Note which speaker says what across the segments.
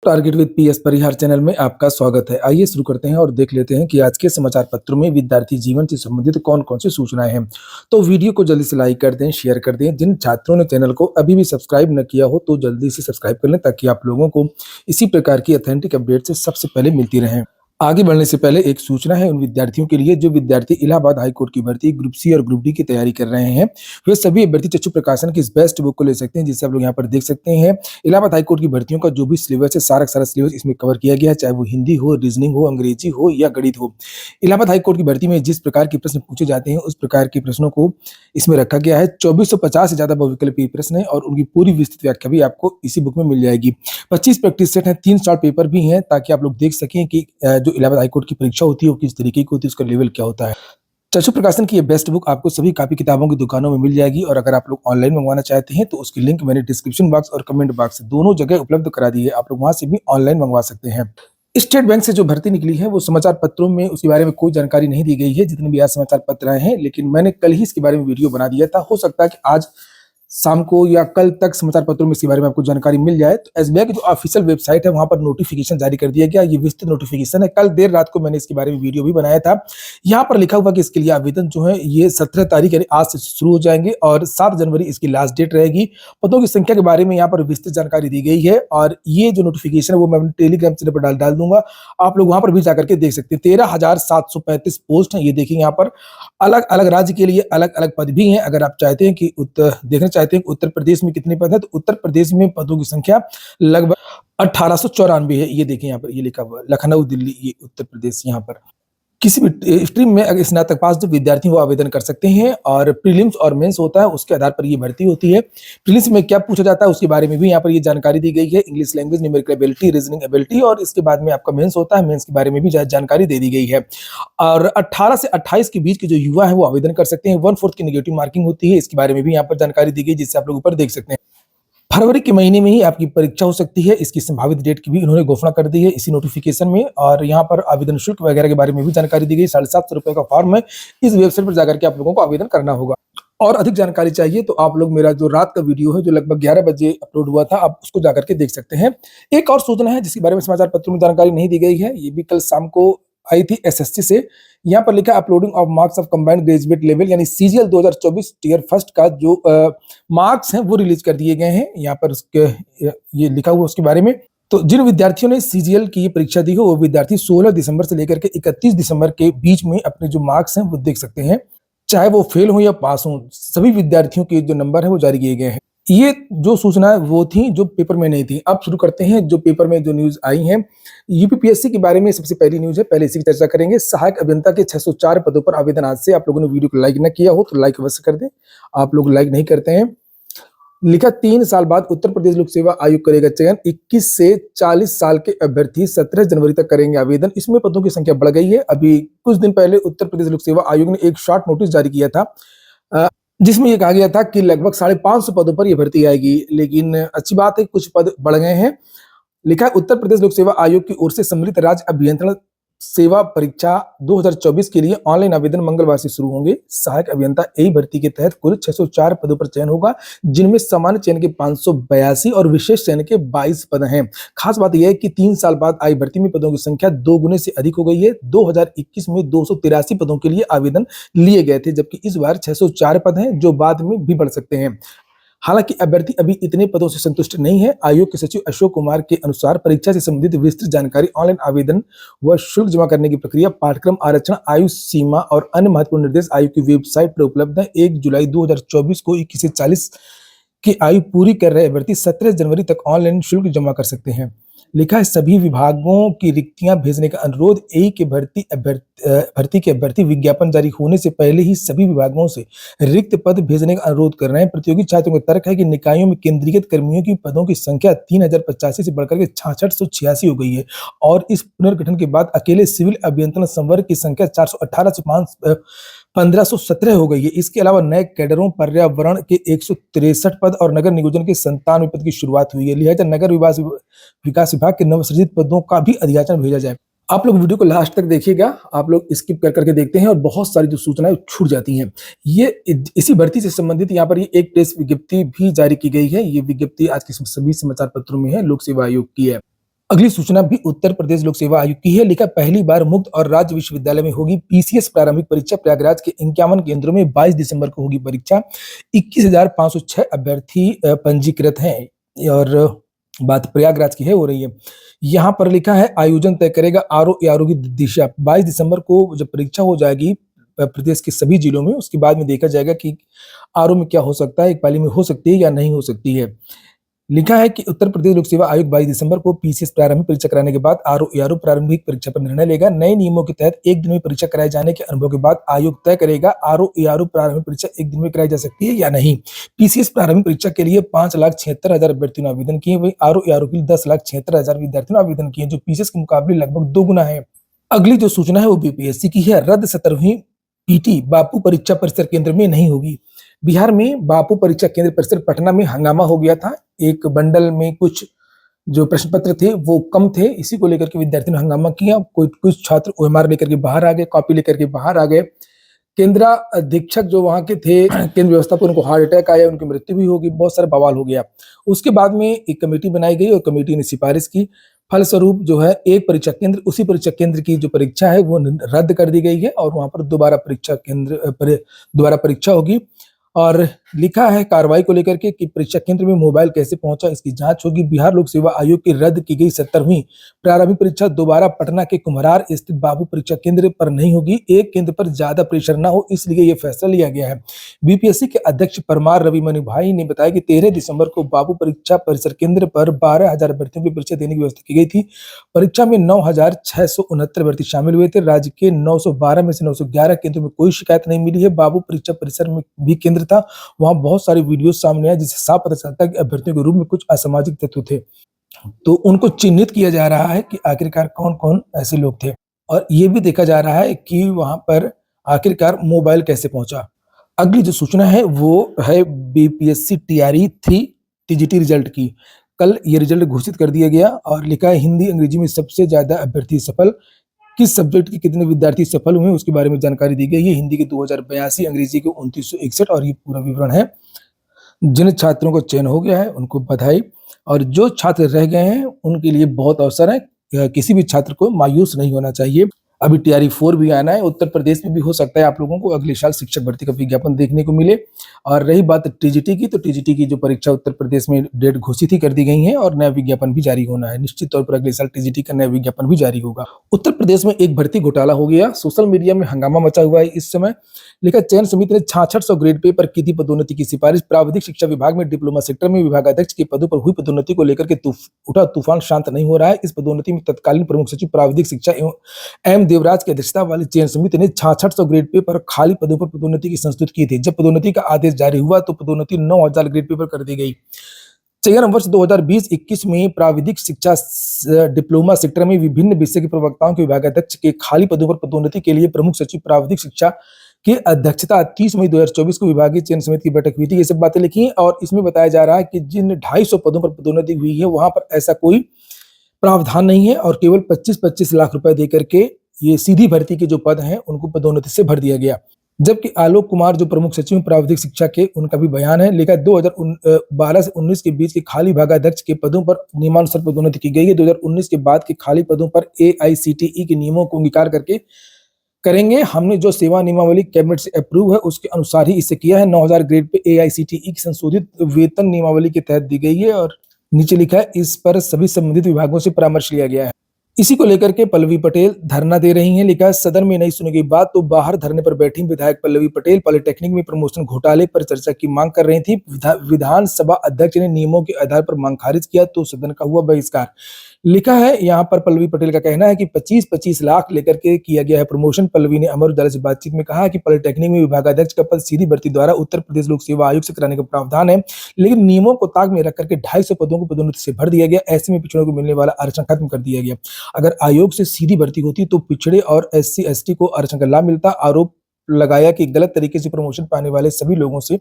Speaker 1: Target with PS Parihar channel में आपका स्वागत है। आइए शुरू करते हैं और देख लेते हैं कि आज के समाचार पत्रों में विद्यार्थी जीवन से संबंधित कौन-कौन सी सूचनाएं हैं। तो वीडियो को जल्दी से लाइक कर दें, शेयर कर दें। जिन छात्रों ने चैनल को अभी भी सब्सक्राइब न किया हो तो जल्दी से सब्सक्राइब कर लें ताकि आप लोगों को इसी प्रकार की ऑथेंटिक अपडेट से सबसे पहले मिलती रहें। आगे बढ़ने से पहले एक सूचना है उन विद्यार्थियों के लिए जो विद्यार्थी इलाहाबाद हाई कोर्ट की भर्ती ग्रुप सी और ग्रुप डी की तैयारी कर रहे हैं। वे सभी अभ्यर्थी चक्षु प्रकाशन की इस बेस्ट बुक को ले सकते हैं, जिसे आप लोग यहाँ पर देख सकते हैं। इलाहाबाद हाई कोर्ट की भर्तियों का जो भी सिलेबस है, सारा का सारा सिलेबस इसमें कवर किया गया है, चाहे वो हिंदी हो, रीजनिंग हो, अंग्रेजी हो या गणित हो। इलाहाबाद हाई कोर्ट की भर्ती में जिस प्रकार के प्रश्न पूछे जाते हैं, उस प्रकार के प्रश्नों को इसमें रखा गया है। 2450 से ज्यादा बहुविकल्पीय प्रश्न है और उनकी पूरी विस्तृत व्याख्या भी आपको इसी बुक में मिल जाएगी। 25 प्रैक्टिस सेट है, 3 शॉर्ट पेपर भी हैं ताकि आप लोग देख सकें कि जो इलाहाबाद हाई कोर्ट की परीक्षा होती है वो किस तरीके की होती है, उसका लेवल क्या होता है। चक्षु प्रकाशन की ये बेस्ट बुक आपको सभी कॉपी किताबों की दुकानों में मिल जाएगी और अगर आप लोग ऑनलाइन मंगवाना चाहते हैं तो उसकी लिंक मैंने डिस्क्रिप्शन बॉक्स और कमेंट बॉक्स दोनों जगह उपलब्ध करा दी है। आप लोग वहां से भी ऑनलाइन मंगवा सकते हैं। स्टेट बैंक से जो भर्ती निकली है वो समाचार पत्रों में उसके बारे में कोई जानकारी नहीं दी गई है, जितने भी आज समाचार पत्र आए हैं, लेकिन मैंने कल ही इसके बारे में वीडियो बना दिया था। हो सकता है कि आज शाम को या कल तक समाचार पत्रों में इसके बारे में आपको जानकारी मिल जाए। तो एसबीआई की जो ऑफिशियल वेबसाइट है वहां पर नोटिफिकेशन जारी कर दिया गया। ये विस्तृत नोटिफिकेशन है। कल देर रात को मैंने इसके बारे में वीडियो भी बनाया था। यहाँ पर लिखा हुआ कि इसके लिए आवेदन जो है ये 17 तारीख यानी आज से शुरू हो जाएंगे और 7 जनवरी इसकी लास्ट डेट रहेगी। पदों की संख्या के बारे में यहाँ पर विस्तृत जानकारी दी गई है और ये जो नोटिफिकेशन है वो मैं टेलीग्राम चैनल पर डाल दूंगा। आप लोग वहां पर भी जाकर के देख सकते हैं। 13,735 पोस्ट है। ये देखिए यहाँ पर अलग अलग राज्य के लिए अलग अलग पद भी हैं। अगर आप चाहते हैं कि देखना चाहते हैं कि उत्तर प्रदेश में कितने पद है, तो उत्तर प्रदेश में पदों की संख्या लगभग 1894 है। ये देखिए यहाँ पर ये लिखा हुआ लखनऊ दिल्ली, ये उत्तर प्रदेश। यहाँ पर किसी भी स्ट्रीम में अगर स्नातक पास जो विद्यार्थी वो आवेदन कर सकते हैं और प्रीलिम्स और मेंस होता है, उसके आधार पर ये भर्ती होती है। प्रीलिम्स में क्या पूछा जाता है उसके बारे में भी यहाँ पर ये जानकारी दी गई है। English language, numerical ability, reasoning ability और इसके बाद में आपका मेंस होता है। मेंस के बारे में भी जानकारी दे दी गई है। और 18 से 28 के बीच के जो युवा है वो आवेदन कर सकते हैं। 1/4 की नेगेटिव मार्किंग होती है। इसके बारे में भी यहाँ पर जानकारी दी गई, जिससे आप लोग ऊपर देख सकते हैं। फरवरी के महीने में ही आपकी परीक्षा हो सकती है। इसकी संभावित डेट की भी इन्होंने घोषणा कर दी है इसी नोटिफिकेशन में। और यहाँ पर आवेदन शुल्क वगैरह के बारे में भी जानकारी दी गई। 750 रुपए का फॉर्म है। इस वेबसाइट पर जाकर के आप लोगों को आवेदन करना होगा। और अधिक जानकारी चाहिए तो आप लोग मेरा जो रात का वीडियो है जो लगभग 11 बजे अपलोड हुआ था, आप उसको जाकर के देख सकते हैं। एक और सूचना है जिसके बारे में समाचार पत्रों में जानकारी नहीं दी गई है, ये भी कल शाम को आई थी एसएससी से। यहाँ पर लिखा uploading of marks of combined graduate level यानी सीजीएल 2024 टियर फर्स्ट का जो मार्क्स हैं वो रिलीज कर दिए गए हैं। यहाँ पर उसके ये लिखा हुआ उसके बारे में। तो जिन विद्यार्थियों ने सीजीएल की परीक्षा दी हो वो विद्यार्थी 16 दिसंबर से लेकर के 31 दिसंबर के बीच में अपने जो मार्क्स हैं वो देख सकते हैं, चाहे वो फेल हो या पास हो। सभी विद्यार्थियों के जो नंबर है वो जारी किए गए हैं। ये जो सूचना है वो थी जो पेपर में नहीं थी। अब शुरू करते हैं जो पेपर में जो न्यूज आई है। यूपीपीएससी के बारे में सबसे पहली न्यूज है, पहले इसी की चर्चा करेंगे। सहायक अभियंता के 604 पदों पर आवेदन आज से। आप लोगों ने वीडियो को लाइक न किया हो तो लाइक अवश्य कर दें। आप लोग लाइक नहीं करते हैं। लिखा 3 साल बाद उत्तर प्रदेश लोक सेवा आयोग करेगा चयन। 21 से 40 साल के अभ्यर्थी 17 जनवरी तक करेंगे आवेदन। इसमें पदों की संख्या बढ़ गई है। अभी कुछ दिन पहले उत्तर प्रदेश लोक सेवा आयोग ने एक शॉर्ट नोटिस जारी किया था जिसमें ये कहा गया था कि लगभग 550 पदों पर यह भर्ती आएगी, लेकिन अच्छी बात है कुछ पद बढ़ गए हैं। लिखा है उत्तर प्रदेश लोक सेवा आयोग की ओर से सम्मिलित राज्य अभियंत्रण सेवा परीक्षा 2024 के लिए ऑनलाइन आवेदन मंगलवार से शुरू होंगे। सहायक अभियंता ए भर्ती के तहत कुल 604 पदों पर चयन होगा, जिनमें सामान्य चयन के 582 और विशेष चयन के 22 पद हैं। खास बात यह है कि 3 साल बाद आई भर्ती में पदों की संख्या 2 गुने से अधिक हो गई है। 2021 में 283 पदों के लिए आवेदन लिए गए थे, जबकि इस बार 604 पद हैं जो बाद में भी बढ़ सकते हैं। हालांकि अभ्यर्थी अभी इतने पदों से संतुष्ट नहीं है। आयोग के सचिव अशोक कुमार के अनुसार परीक्षा से संबंधित विस्तृत जानकारी, ऑनलाइन आवेदन व शुल्क जमा करने की प्रक्रिया, पाठ्यक्रम आरक्षण, आयु सीमा और अन्य महत्वपूर्ण निर्देश आयोग की वेबसाइट पर उपलब्ध है। 1 जुलाई 2024 को 21 से 40 की आयु पूरी कर रहे अभ्यर्थी 17 जनवरी तक ऑनलाइन शुल्क जमा कर सकते हैं। लिखा है सभी विभागों की रिक्तियां भेजने का अनुरोध। ए के भर्ती के अभ्यर्थी विज्ञापन जारी होने से पहले ही सभी विभागों से रिक्त पद भेजने का अनुरोध कर रहे हैं। प्रतियोगी छात्रों का तर्क है कि निकायों में केंद्रीकृत कर्मियों की पदों की संख्या 3085 से बढ़कर के 6686 हो गई है और इस पुनर्गठन के बाद अकेले सिविल अभियंत्रण संवर्ग की संख्या 418 से 1517 हो गई है। इसके अलावा नए कैडरों, पर्यावरण के 163 पद और नगर नियोजन के 97 पद की शुरुआत हुई है। लिहाजा नगर विकास विभाग के नवसृजित पदों का भी अधियाचन भेजा जाए। आप लोग वीडियो को लास्ट तक देखिएगा। आप लोग स्किप कर करके देखते हैं और बहुत सारी जो सूचनाएं छूट जाती हैं। ये इसी भर्ती से संबंधित यहाँ पर ये एक प्रेस विज्ञप्ति भी जारी की गई है। ये विज्ञप्ति आज के सभी समाचार पत्रों में है, लोक सेवा आयोग की है। अगली सूचना भी उत्तर प्रदेश लोक सेवा आयोग की है। लिखा पहली बार मुक्त और राज्य विश्वविद्यालय में होगी पीसीएस प्रारंभिक परीक्षा। प्रयागराज के 51 केंद्रों में 22 दिसंबर को होगी परीक्षा। 21,506 अभ्यर्थी पंजीकृत हैं और बात प्रयागराज की है हो रही है। यहाँ पर लिखा है आयोजन तय करेगा आरओ एआरओ की दिशा। 22 दिसंबर को जब परीक्षा हो जाएगी प्रदेश के सभी जिलों में, उसके बाद में देखा जाएगा कि आरओ में क्या हो सकता है, एक पाली में हो सकती है या नहीं हो सकती है। लिखा है कि उत्तर प्रदेश लोक सेवा आयोग 22 दिसंबर को पीसीएस प्रारंभिक परीक्षा कराने के बाद आरओ एआरओ प्रारंभिक परीक्षा पर निर्णय लेगा। नए नियमों के तहत एक दिन में परीक्षा कराए जाने के अनुभव के बाद आयोग तय करेगा आरओ एआरओ प्रारंभिक परीक्षा एक दिन में कराई जा सकती है या नहीं। पीसीएस प्रारंभिक परीक्षा के लिए 5,76,000 अभ्यर्थियों ने आवेदन किए, वही आरओ एआरओ के लिए 10,76,000 विद्यार्थियों ने आवेदन किए, जो पीसीएस के मुकाबले लगभग 2 गुना है। अगली जो सूचना है वो बीपीएससी की है। रद्द 17वीं पीटी बापू परीक्षा परिसर केंद्र में नहीं होगी। बिहार में बापू परीक्षा केंद्र परिसर पटना में हंगामा हो गया था। एक बंडल में कुछ जो प्रश्न पत्र थे वो कम थे, इसी को लेकर के विद्यार्थियों ने हंगामा किया। कुछ छात्र ओएमआर लेकर के बाहर आ गए, कॉपी लेकर के बाहर आ गए। केंद्र अधीक्षक जो वहां के थे केंद्र व्यवस्थापक, उनको हार्ट अटैक आया, उनकी मृत्यु भी होगी, बहुत सारा बवाल हो गया। उसके बाद में एक कमेटी बनाई गई और कमेटी ने सिफारिश की। फलस्वरूप जो है एक परीक्षा केंद्र, उसी परीक्षा केंद्र की जो परीक्षा है वो रद्द कर दी गई है और वहां पर दोबारा परीक्षा होगी। और लिखा है कार्रवाई को लेकर के कि परीक्षा केंद्र में मोबाइल कैसे पहुंचा, इसकी जांच होगी। बिहार लोक सेवा आयोग की रद्द की गई 17वीं प्रारंभिक परीक्षा दोबारा पटना के कुम्हरार स्थित बाबू परीक्षा केंद्र पर नहीं होगी। एक केंद्र पर ज्यादा प्रेशर न हो, इसलिए यह फैसला लिया गया है। बीपीएससी के अध्यक्ष परमार रविमणि भाई ने बताया कि 13 दिसंबर को बाबू परीक्षा परिसर केंद्र पर 12,000 अभ्यर्थियों की परीक्षा देने की व्यवस्था की गई थी। परीक्षा में 9,669 अभ्यर्थी शामिल हुए थे। राज्य के 912 में से 911 केंद्रों में कोई शिकायत नहीं मिली है। बाबू परीक्षा परिसर में भी केंद्र था, वहां बहुत सारी वीडियो सामने आए जिससे साफ पता चलता है कि अभ्यर्थियों के रूप में कुछ असामाजिक तत्व थे, तो उनको चिन्हित किया जा रहा है कि आखिरकार कौन कौन ऐसे लोग थे। और ये भी देखा जा रहा है कि वहां पर आखिरकार मोबाइल कैसे पहुंचा। अगली जो सूचना है वो है बीपीएससी टीआरई 3 टीजीटी रिजल्ट की। कल ये रिजल्ट घोषित कर दिया गया और लिखा है हिंदी अंग्रेजी में सबसे ज्यादा अभ्यर्थी सफल। किस सब्जेक्ट के कितने विद्यार्थी सफल हुए उसके बारे में जानकारी दी गई है। हिंदी के 2082, अंग्रेजी के 2961 और ये पूरा विवरण है। जिन छात्रों को चयन हो गया है उनको बधाई, और जो छात्र रह गए हैं उनके लिए बहुत अवसर है। किसी भी छात्र को मायूस नहीं होना चाहिए। अभी टीआरई 4 भी आना है, उत्तर प्रदेश में भी हो सकता है आप लोगों को अगले साल शिक्षक भर्ती का विज्ञापन देखने को मिले। और रही बात टीजीटी की, तो टीजीटी की जो परीक्षा उत्तर प्रदेश में डेट घोषित ही कर दी गई है और नया विज्ञापन भी जारी होना है। निश्चित तौर पर अगले साल टीजीटी का नया विज्ञापन भी जारी होगा। उत्तर प्रदेश में एक भर्ती घोटाला हो गया, सोशल मीडिया में हंगामा मचा हुआ है इस समय। लिखा चयन समिति ने 6600 ग्रेड पे पर की थी पदोन्नति की सिफारिश। प्राविधिक शिक्षा विभाग में डिप्लोमा सेक्टर में विभागाध्यक्ष के पदों पर हुई पदोन्नति को लेकर के उठा तूफान शांत नहीं हो रहा है। इस पदोन्नति में तत्कालीन प्रमुख सचिव प्राविधिक शिक्षा एम देवराज की अध्यक्षता वाली चयन समिति ने 6600 ग्रेड पे पर खाली पदों पर पदोन्नति की संस्तुति की थी। जब पदोन्नति का आदेश जारी हुआ तो पदोन्नति 9000 ग्रेड पे पर कर दी गई। चयन वर्ष 2020-21 में प्राविधिक शिक्षा डिप्लोमा सेक्टर में विभिन्न विषय के प्रवक्ताओं के विभागाध्यक्ष के खाली पदों पर पदोन्नति के लिए प्रमुख सचिव प्राविधिक शिक्षा की अध्यक्षता 30 मई 2024 को विभागीय चयन समिति की बैठक हुई थी। ये सब बातें लिखी और इसमें बताया जा रहा है कि जिन 250 पदों पर पदोन्नति हुई है वहां पर ऐसा कोई प्रावधान नहीं है और केवल 25-25 लाख रुपए देकर के ये सीधी भर्ती के जो पद हैं उनको पदोन्नति से भर दिया गया। जबकि आलोक कुमार जो प्रमुख सचिव प्राविधिक शिक्षा के, उनका भी बयान है। लिखा 2012 से 19 के बीच के खाली विभागाध्यक्ष के पदों पर नियमानुसार पदोन्नति की गई है। 2019 के बाद के खाली पदों पर एआईसीटीई के नियमों को अंगीकार करके करेंगे। हमने जो सेवा नियमावली कैबिनेट से अप्रूव है उसके अनुसार ही इसे किया है। 9000 ग्रेड पे एआईसीटीई की संशोधित वेतन नियमावली के तहत दी गई है और नीचे लिखा है इस पर सभी संबंधित विभागों से परामर्श लिया गया है। इसी को लेकर के पल्लवी पटेल धरना दे रही हैं। लिखा है सदन में नहीं सुनी गई बात तो बाहर धरने पर बैठी विधायक पल्लवी पटेल पॉलिटेक्निक में प्रमोशन घोटाले पर चर्चा की मांग कर रही थी। विधानसभा अध्यक्ष ने नियमों के आधार पर मांग खारिज किया तो सदन का हुआ बहिष्कार। लिखा है यहाँ पर पल्लवी पटेल का कहना है कि 25-25 लाख लेकर के किया गया है प्रमोशन। पल्लवी ने अमर उजाला से बातचीत में कहा कि पॉलिटेक्निक में विभागाध्यक्ष का पद सीधी भर्ती द्वारा उत्तर प्रदेश लोक सेवा आयोग से कराने का प्रावधान है, लेकिन नियमों को ताक में रख करके 250 पदों को पदोन्नति से भर दिया गया। ऐसे में पिछड़ों को मिलने वाला आरक्षण खत्म कर दिया गया। अगर आयोग से सीधी भर्ती होती तो पिछड़े और SC/ST को आरक्षण का लाभ मिलता। आरोप लगाया कि गलत तरीके से प्रमोशन पाने वाले सभी लोगों से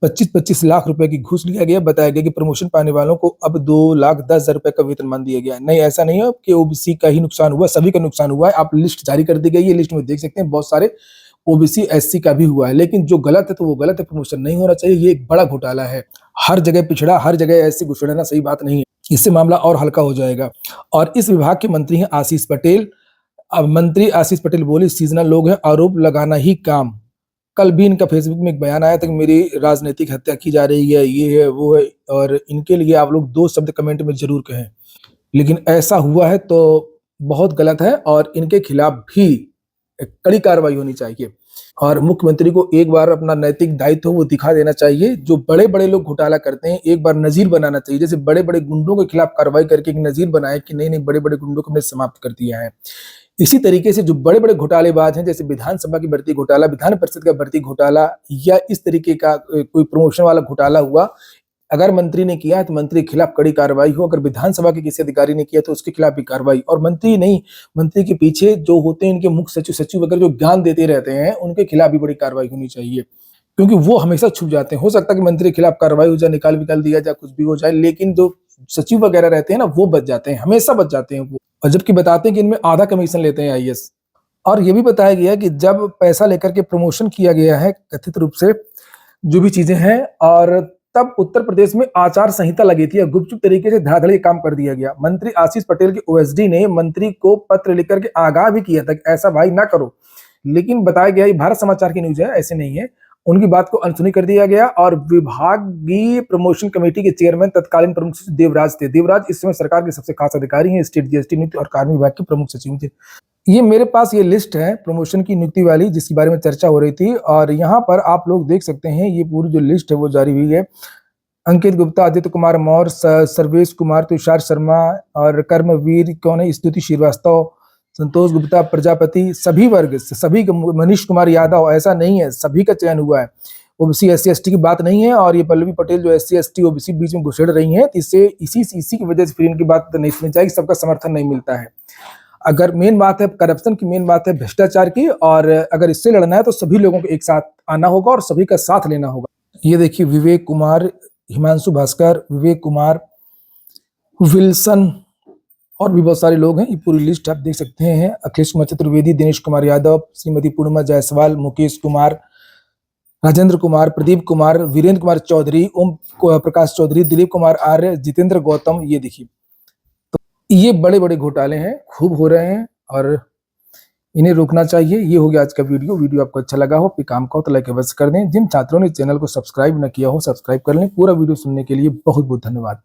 Speaker 1: 25-25 लाख रुपए की घूस लिया गया। बताया गया कि प्रमोशन पाने वालों को अब 2,10,000 रुपए का वेतनमान दिया गया। नहीं, ऐसा नहीं है कि ओबीसी का ही नुकसान हुआ, सभी का नुकसान हुआ है। आप लिस्ट जारी कर दी गई है, लिस्ट में देख सकते हैं बहुत सारे ओबीसी SC का भी हुआ है, लेकिन जो गलत है तो वो गलत है, प्रमोशन नहीं होना चाहिए। ये एक बड़ा घोटाला है। हर जगह पिछड़ा, हर जगह SC घुस लेना सही बात नहीं है। इससे मामला और हल्का हो जाएगा। और इस विभाग के मंत्री हैं आशीष पटेल। अब मंत्री आशीष पटेल बोले सीजनल लोग हैं, आरोप लगाना ही काम। कल भी इनका फेसबुक में एक बयान आया था कि मेरी राजनीतिक हत्या की जा रही है, ये है वो है, और इनके लिए आप लोग 2 शब्द कमेंट में जरूर कहें। लेकिन ऐसा हुआ है तो बहुत गलत है और इनके खिलाफ भी एक कड़ी कार्रवाई होनी चाहिए। और मुख्यमंत्री को एक बार अपना नैतिक दायित्व वो दिखा देना चाहिए। जो बड़े बड़े लोग घोटाला करते हैं एक बार नजीर बनाना चाहिए, जैसे बड़े बड़े गुंडों के खिलाफ कार्रवाई करके एक नजीर बनाए कि नहीं नहीं बड़े बड़े गुंडों को हमने समाप्त कर दिया है। इसी तरीके से जो बड़े बड़े घोटालेबाज हैं, जैसे विधानसभा की भर्ती घोटाला, विधान परिषद का भर्ती घोटाला, या इस तरीके का कोई प्रमोशन वाला घोटाला हुआ, अगर मंत्री ने किया है तो मंत्री के खिलाफ कड़ी कार्रवाई हो। अगर विधानसभा के किसी अधिकारी ने किया तो उसके खिलाफ भी कार्रवाई। और मंत्री नहीं, मंत्री के पीछे जो होते हैं इनके मुख्य सचिव, सचिव वगैरह जो ज्ञान देते रहते हैं, उनके खिलाफ भी बड़ी कार्रवाई होनी चाहिए, क्योंकि वो हमेशा छुप जाते हैं। हो सकता है कि मंत्री के खिलाफ कार्रवाई हो जाए, निकाल विकाल दिया जाए, कुछ भी हो जाए, लेकिन जो सचिव वगैरह रहते हैं ना, वो बच जाते हैं, हमेशा बच जाते हैं वो। और जबकि बताते हैं कि इनमें आधा कमीशन लेते हैं आईएएस। और ये भी बताया गया कि जब पैसा लेकर के प्रमोशन किया गया है कथित रूप से, जो भी चीजें हैं, और तब उत्तर प्रदेश में आचार संहिता लगी थी, गुपचुप तरीके से धड़ाधड़ काम कर दिया गया। मंत्री आशीष पटेल के ओएसडी ने मंत्री को पत्र लिखकर के आगाह भी किया था कि ऐसा भाई ना करो, लेकिन बताया गया, ये भारत समाचार की न्यूज है, ऐसे नहीं है, उनकी बात को अनसुनी कर दिया गया। और विभागीय प्रमोशन कमेटी के चेयरमैन तत्कालीन प्रमुख सचिव देवराज थे। देवराज इस समय सरकार के सबसे खास अधिकारी हैं, स्टेट जीएसटी नीति और कार्मिक विभाग के प्रमुख सचिव थे। ये मेरे पास ये लिस्ट है प्रमोशन की नियुक्ति वाली, जिसके बारे में चर्चा हो रही थी, और यहाँ पर आप लोग देख सकते हैं ये पूरी जो लिस्ट है वो जारी हुई है। अंकित गुप्ता, आदित्य कुमार मौर्य, सर्वेश कुमार, तुषार शर्मा, और कर्मवीर कौन है, स्तुति श्रीवास्तव, संतोष गुप्ता, प्रजापति, सभी वर्ग, सभी, मनीष कुमार यादव, ऐसा नहीं है, सभी का चयन हुआ है। ओबीसी एससी एसटी की बात नहीं है। और ये पल्लवी पटेल जो एससी एसटी ओबीसी बीच में घुसेड़ रही हैं, इससे इसी की वजह से फिर इनकी बात नहीं सुनी जाएगी, सबका समर्थन नहीं मिलता है। अगर मेन बात है करप्शन की, मेन बात है भ्रष्टाचार की, और अगर इससे लड़ना है तो सभी लोगों को एक साथ आना होगा और सभी का साथ लेना होगा। ये देखिए, विवेक कुमार, हिमांशु भास्कर, विवेक कुमार, विल्सन, और भी बहुत सारे लोग हैं। ये पूरी लिस्ट आप देख सकते हैं। अखिलेश कुमार चतुर्वेदी, दिनेश कुमार यादव, श्रीमती पूर्णिमा जायसवाल, मुकेश कुमार, राजेंद्र कुमार, प्रदीप कुमार, वीरेंद्र कुमार चौधरी, ओम प्रकाश चौधरी, दिलीप कुमार आर्य, जितेंद्र गौतम। ये देखिए, तो ये बड़े बड़े घोटाले हैं, खूब हो रहे हैं और इन्हें रोकना चाहिए। ये हो गया आज का वीडियो आपको अच्छा लगा हो, फिर काम का हो तो लाइक अवश्य कर दें। जिन छात्रों ने चैनल को सब्सक्राइब न किया हो, सब्सक्राइब कर लें। पूरा वीडियो सुनने के लिए बहुत बहुत धन्यवाद।